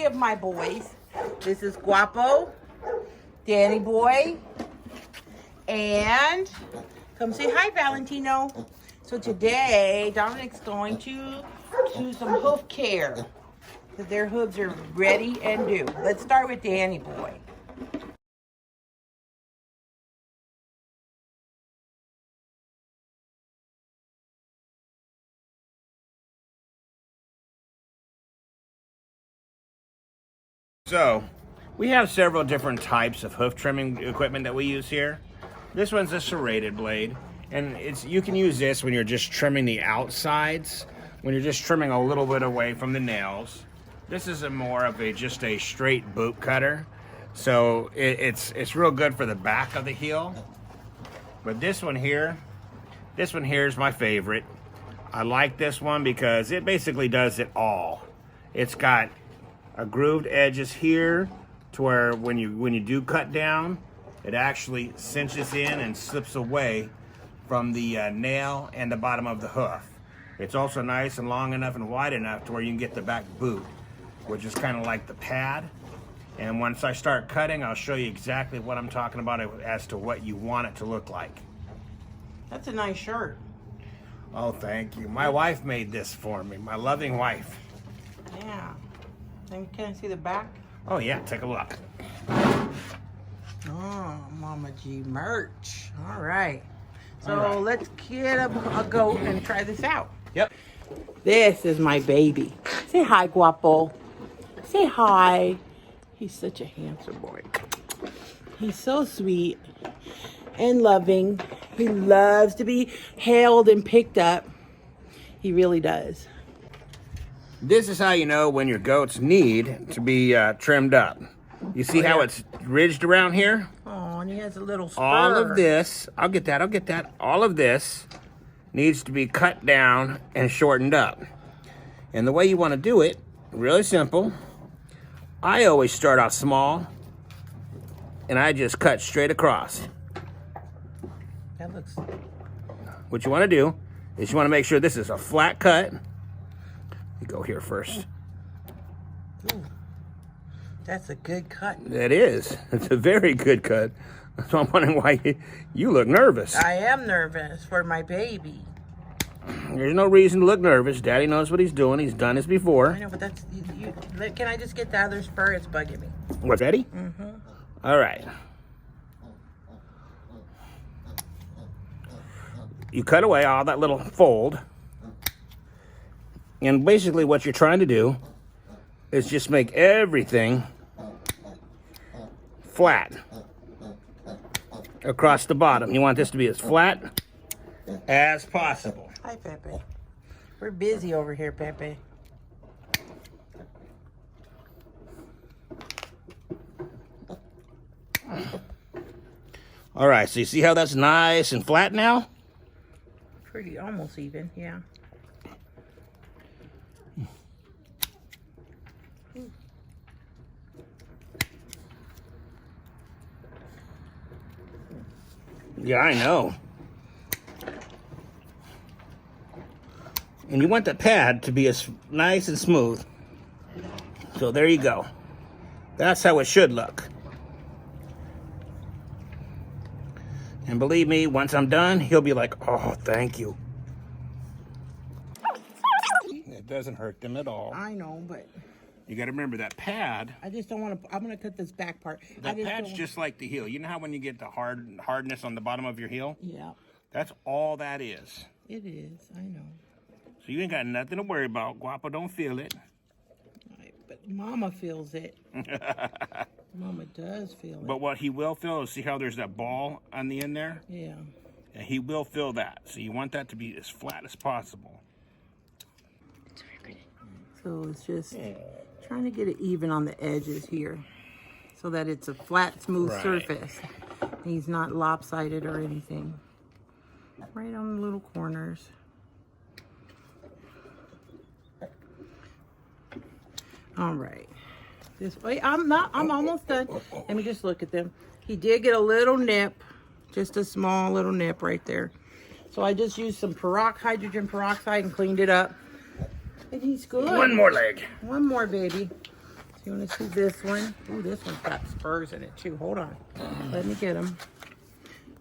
Of my boys. This is Guapo, Danny boy, and come say hi, Valentino. So today, Dominic's going to do some hoof care because their hooves are ready and due. Let's start with Danny boy. So, we have several different types of hoof trimming equipment that we use here. This one's a serrated blade, and you can use this when you're just trimming the outsides, when you're just trimming a little bit away from the nails. This is more of just a straight boot cutter, so it's real good for the back of the heel. But this one here is my favorite. I like this one because it basically does it all. It's got a grooved edges here to where when you do cut down, it actually cinches in and slips away from the nail and the bottom of the hoof. It's also nice and long enough and wide enough to where you can get the back boot, which is kind of like the pad. And once I start cutting, I'll show you exactly what I'm talking about as to what you want it to look like. That's a nice shirt. Oh, thank you. My wife made this for me, my loving wife. Yeah. And can I see the back? Oh yeah, take a look. Oh, Mama G merch. All right. So let's get a goat and try this out. Yep. This is my baby. Say hi, Guapo. Say hi. He's such a handsome boy. He's so sweet and loving. He loves to be held and picked up. He really does. This is how you know when your goats need to be trimmed up. You see how it's ridged around here? Oh, and he has a little spur. All of this, I'll get that. All of this needs to be cut down and shortened up. And the way you want to do it, really simple. I always start out small, and I just cut straight across. That looks... What you want to do is you want to make sure this is a flat cut. You go here first. Ooh, that's a good cut. That is. It's a very good cut. So I'm wondering why you look nervous. I am nervous for my baby. There's no reason to look nervous. Daddy knows what he's doing. He's done this before. I know, but that's... can I just get the other spur? It's bugging me. What's Eddie? Mm-hmm. All right. You cut away all that little fold. And basically what you're trying to do is just make everything flat across the bottom. You want this to be as flat as possible. Hi, Pepe. We're busy over here, Pepe. All right, so you see how that's nice and flat now? Pretty, almost even, yeah. Yeah, I know. And you want the pad to be as nice and smooth. So there you go. That's how it should look. And believe me, once I'm done, he'll be like, oh, thank you. It doesn't hurt them at all. I know, but... You got to remember that pad. I just don't want to... I'm going to cut this back part. That pad's just like the heel. You know how when you get the hardness on the bottom of your heel? Yeah. That's all that is. It is. I know. So you ain't got nothing to worry about. Guapo don't feel it. Right, but Mama feels it. Mama does feel it. But what he will feel is, see how there's that ball on the end there? Yeah. And he will feel that. So you want that to be as flat as possible. So it's just trying to get it even on the edges here so that it's a flat, smooth surface. He's not lopsided or anything. Right on the little corners. All right. This way, I'm almost done. Let me just look at them. He did get a little nip, just a small little nip right there. So I just used some hydrogen peroxide and cleaned it up. And he's good. One more leg. One more, baby. You want to see this one? Ooh, this one's got spurs in it too. Hold on. Let me get them.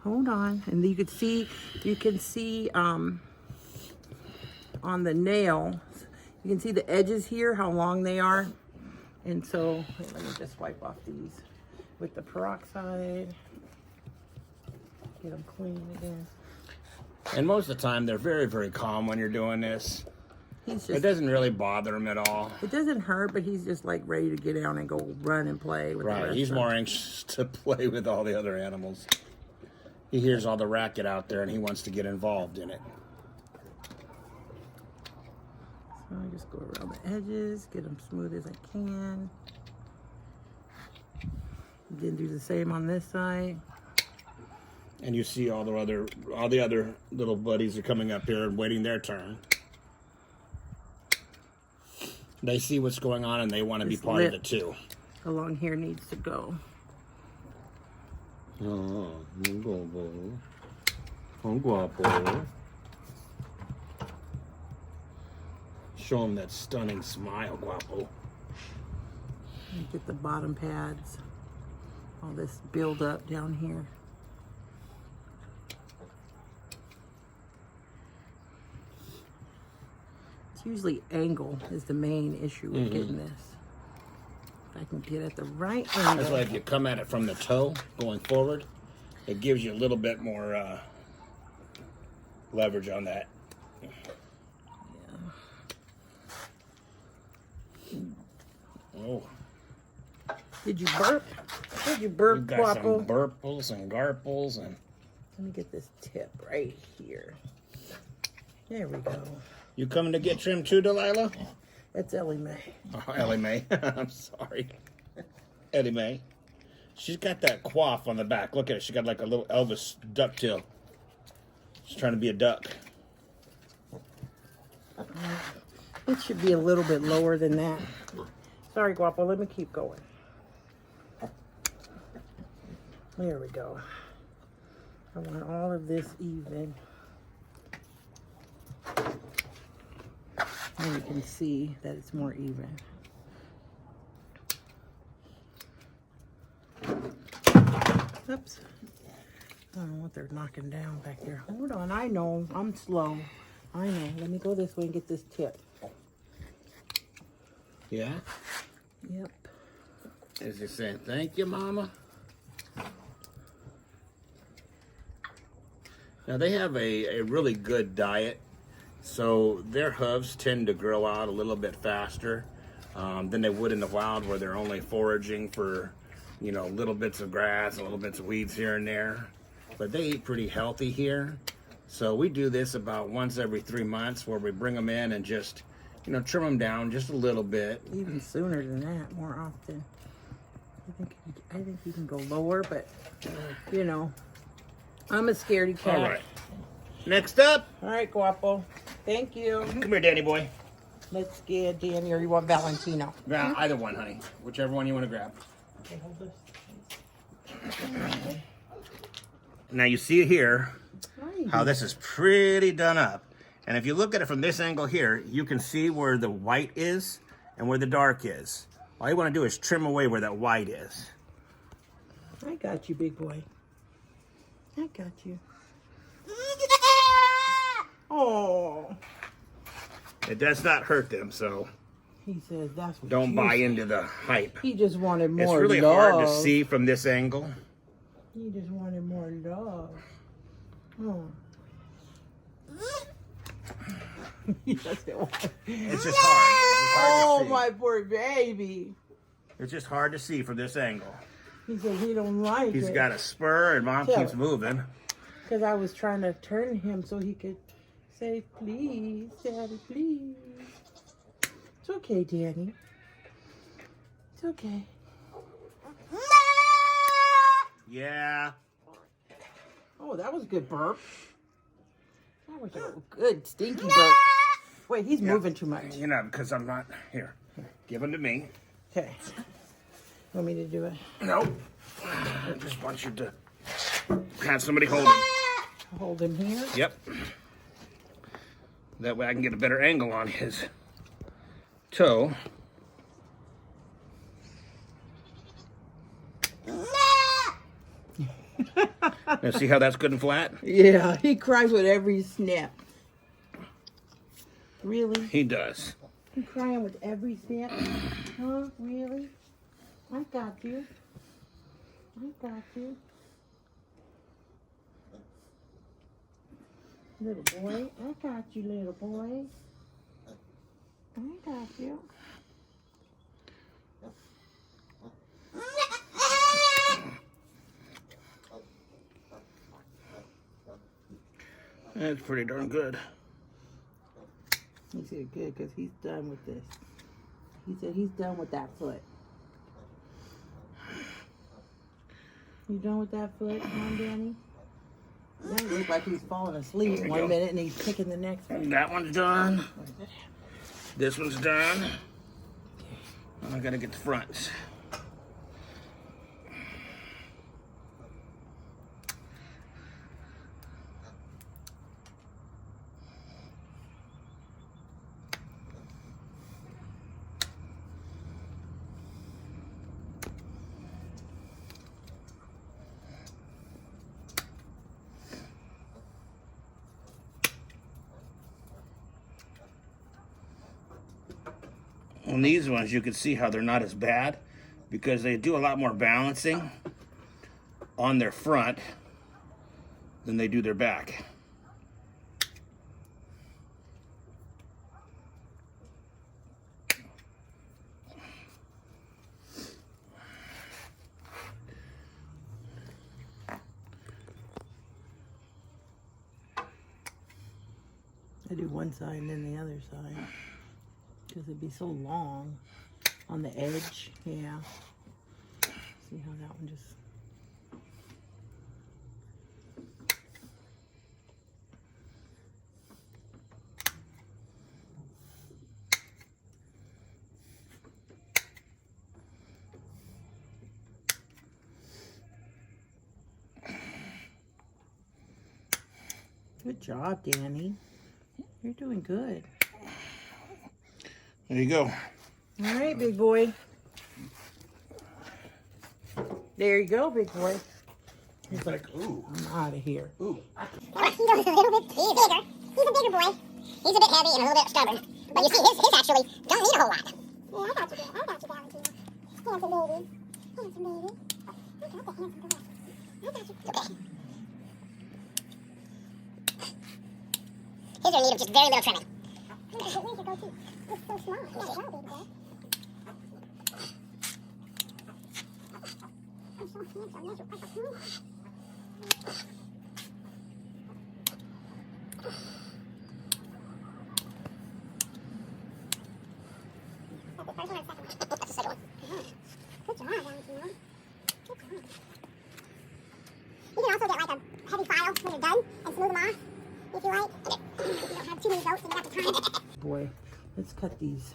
Hold on. And you can see on the nail, you can see the edges here, how long they are. And so, let me just wipe off these with the peroxide. Get them clean again. And most of the time, they're very, very calm when you're doing this. It doesn't really bother him at all. It doesn't hurt, but he's just like ready to get out and go run and play with the rest He's of more them. anxious to play with all the other animals. He hears all the racket out there and he wants to get involved in it. So I just go around the edges, get them smooth as I can. Then do the same on this side. And you see all the other little buddies are coming up here and waiting their turn. They see what's going on and they want to be part of it too. Along here needs to go. Oh, guapo. Show him that stunning smile, guapo. And get the bottom pads. All this build up down here. Usually angle is the main issue with getting this. If I can get at the right angle. That's why if you come at it from the toe going forward, it gives you a little bit more leverage on that. Yeah. Oh. Did you burp? Did you burp, You got Guapo? some burples and garples and. Let me get this tip right here. There we go. You coming to get trimmed too, Delilah? That's Ellie Mae. Oh, Ellie Mae. I'm sorry. Ellie Mae. She's got that coif on the back. Look at it. She got like a little Elvis ducktail. She's trying to be a duck. It should be a little bit lower than that. Sorry, Guapo. Let me keep going. There we go. I want all of this even. And you can see that it's more even. Oops. I don't know what they're knocking down back there. Hold on, I know. I'm slow. I know. Let me go this way and get this tip. Yeah? Yep. Is he saying thank you, Mama? Now they have a really good diet. So their hooves tend to grow out a little bit faster than they would in the wild, where they're only foraging for, you know, little bits of grass and little bits of weeds here and there. But they eat pretty healthy here. So we do this about once every 3 months, where we bring them in and just, you know, trim them down just a little bit. Even sooner than that, more often. I think you can go lower, but you know, I'm a scaredy cat. All right. Next up. All right, Guapo. Thank you. Come here, Danny boy. Let's get Danny, or you want Valentino? Yeah, either one, honey. Whichever one you want to grab. Okay, hold this. Now you see here Right. how this is pretty done up. And if you look at it from this angle here, you can see where the white is and where the dark is. All you want to do is trim away where that white is. I got you, big boy. I got you. Oh. It does not hurt them, so He says that's what don't you buy said. into the hype. He just wanted more It's really love. hard to see from this angle. He just wanted more love. Oh. Yes, it was. It's just hard. Oh, To see. my poor baby. It's just hard to see from this angle. He said he don't like He's it. got a spur and Mom Yeah. keeps moving. Because I was trying to turn him so he could say, please, Daddy, please. It's okay, Danny. It's okay. Yeah. Oh, that was a good burp. That was a good stinky burp. Wait, he's moving too much. You know, because I'm not here. Give them to me. Okay. Want me to do it? Nope. I just want you to have somebody hold him. Hold him here. Yep. That way I can get a better angle on his toe. See how that's good and flat? Yeah, he cries with every snap. Really? He does. You crying with every snap? Huh? Really? I got you. I got you. Little boy, I got you, little boy. I got you. That's pretty darn good. He said good because he's done with this. He said he's done with that foot. You done with that foot, huh, Danny? That looks like he's falling asleep one minute and he's picking the next one. That one's done. This one's done. I gotta get the fronts. On these ones, you can see how they're not as bad because they do a lot more balancing on their front than they do their back. I do one side and then the other side. Because it'd be so long on the edge. Yeah. See how that one just... Good job, Danny. You're doing good. There you go. All right, big boy. There you go, big boy. He's like, ooh, I'm out of here. Ooh. He's a little bit bigger. He's a bigger boy. He's a bit heavy and a little bit stubborn. But you see, his actually don't need a whole lot. Yeah, I got you, Valentino. Handsome baby. Handsome baby. I got the handsome girl. I got you. Okay. His are in need of just very little trimming. Where's your goatee? It's so small. Yeah, wow, baby boy. I'm so handsome. That's what I got. That's the second one. Good job, Valentino. Good job. You can also get like a heavy file when you're done and smooth them off if you like. If you don't have too many goats and you got the time. Boy, let's cut these.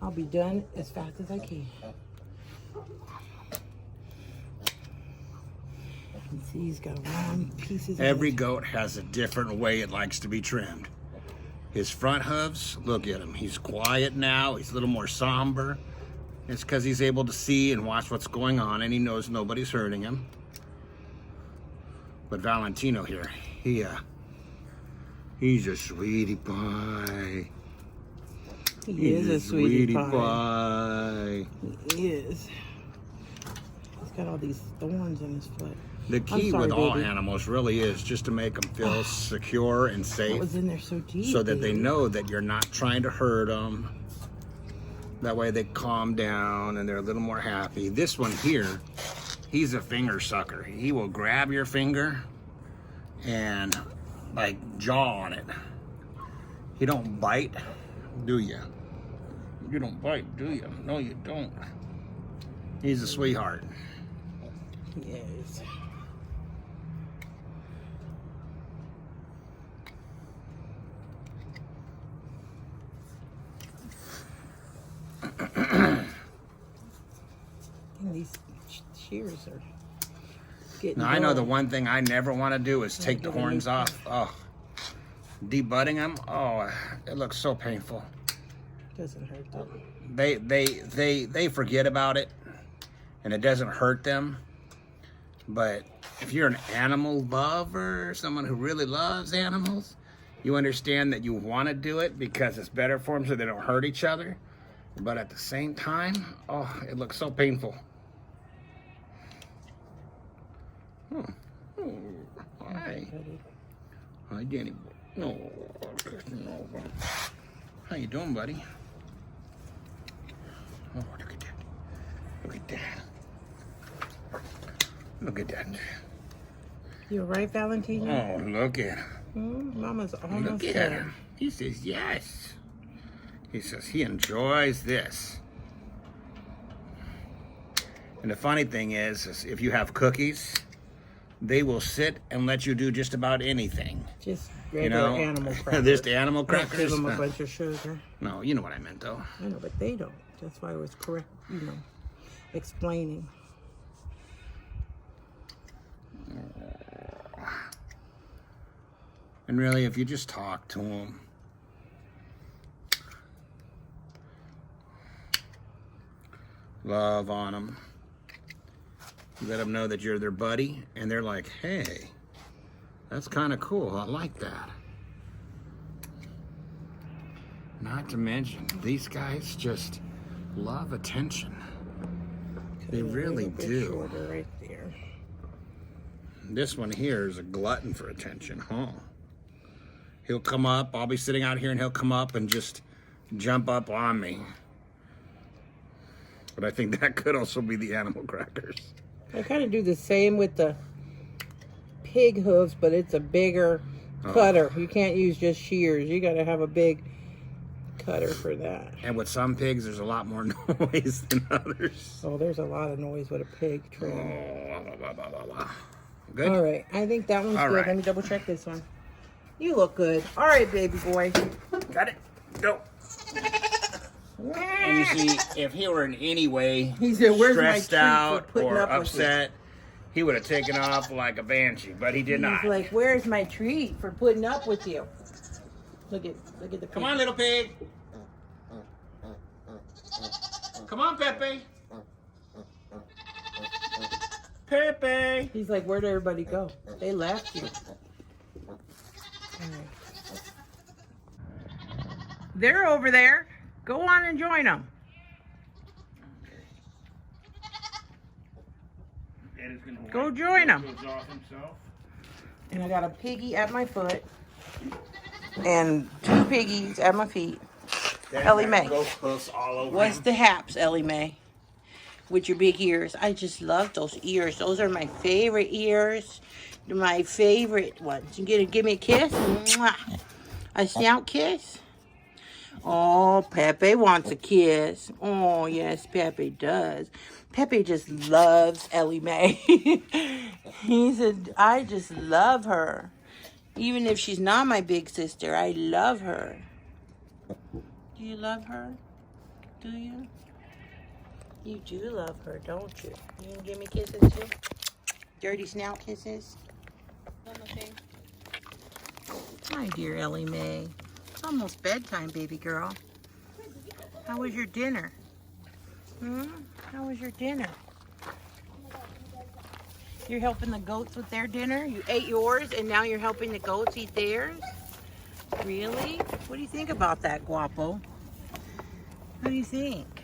I'll be done as fast as I can. You can see he's got long pieces. Every goat has a different way it likes to be trimmed. His front hooves, look at him. He's quiet now. He's a little more somber. It's because he's able to see and watch what's going on, and he knows nobody's hurting him. But Valentino here, he's a sweetie pie. He is a sweetie pie. pie. He is. He's got all these thorns in his foot. The key with all baby. animals really is just to make them feel secure and That safe, was in there so deep. so that they baby. know that you're not trying to hurt them. That way they calm down and they're a little more happy. This one here, he's a finger sucker. He will grab your finger and like jaw on it. He don't bite, do you? You don't bite, do you? No, you don't. He's a sweetheart. Yes. These shears are getting Now, I know the dull. one thing I never want to do is take the horns off. Oh, debudding them. Oh, it looks so painful. Doesn't hurt though. They forget about it, and it doesn't hurt them. But if you're an animal lover, someone who really loves animals, you understand that you want to do it because it's better for them so they don't hurt each other. But at the same time, oh, it looks so painful. Oh, oh hi. Hi, Danny. No, no. How you doing, buddy? Oh, look at that. Look at that. Look at that. You right, Valentina? Oh, look at him. Mama's almost Look at there. him. He says yes. He says he enjoys this. And the funny thing is if you have cookies, they will sit and let you do just about anything. Just regular animal crackers. Just animal Don't crackers. give them a bunch of sugar. No, you know what I meant though. I know, but they don't. That's why I was correct, explaining. And really, if you just talk to them, love on them, you let them know that you're their buddy, and they're like, hey, that's kind of cool. I like that. Not to mention, these guys just love attention. They really do. Shorter right there. This one here is a glutton for attention, huh? He'll come up, I'll be sitting out here and he'll come up and just jump up on me. But I think that could also be the animal crackers. I kind of do the same with the pig hooves, but it's a bigger cutter. You can't use just shears. You got to have a big cutter for that. And with some pigs, there's a lot more noise than others. Oh, there's a lot of noise with a pig trim. Oh, good? All right, I think that one's All good. right. Let me double check this one. You look good. All right, baby boy. Got it? Go. And you see, if he were in any way He said, "Where's my stressed treat for out putting or up with upset, he would have taken off like a banshee, but he did not. He's like, "Where's my treat for putting up with you?" Look at the. Come on, little pig. Come on, Pepe. Pepe. He's like, "Where'd everybody go? They left you." They're over there. Go on and join them. Go join them. And I got a piggy at my foot and 2 piggies at my feet. Ellie Mae. What's the haps, Ellie Mae? With your big ears. I just love those ears. Those are my favorite ears. They're my favorite ones. You gonna give me a kiss? Mwah. A snout kiss? Oh, Pepe wants a kiss. Oh, yes, Pepe does. Pepe just loves Ellie Mae. He said, I just love her. Even if she's not my big sister, I love her. Do you love her? Do you? You do love her, don't you? You can give me kisses too? Dirty snout kisses? Okay. My dear Ellie Mae. It's almost bedtime, baby girl. How was your dinner? How was your dinner? You're helping the goats with their dinner? You ate yours and now you're helping the goats eat theirs? Really? What do you think about that, Guapo? What do you think?